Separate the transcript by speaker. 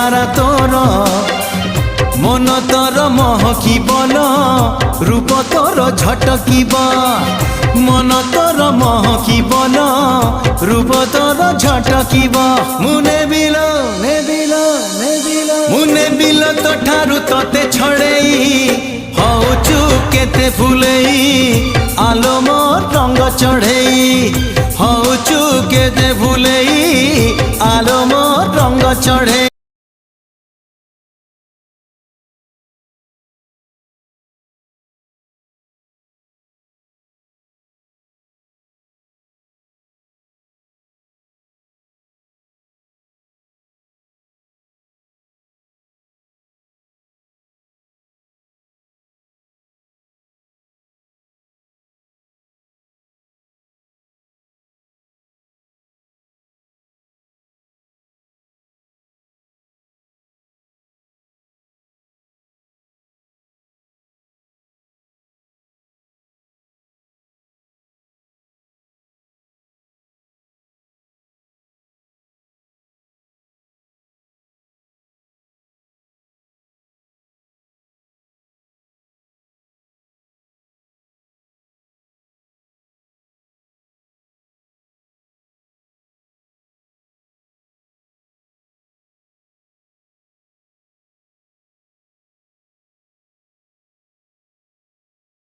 Speaker 1: চেহারা তোর মন তোর মহকিবন রূপ তোর ঝটকিব মন তোর মহকিবন রূপ তোর ঝটকিব মুনে বিল মুনে বিল তো ঠারু তোতে ছড়েই হউচু কেতে ফুলেই আলো মোর রঙ্গ চढ़ेई হউচু কেতে ফুলেই আলো মোর রঙ্গ চढ़े।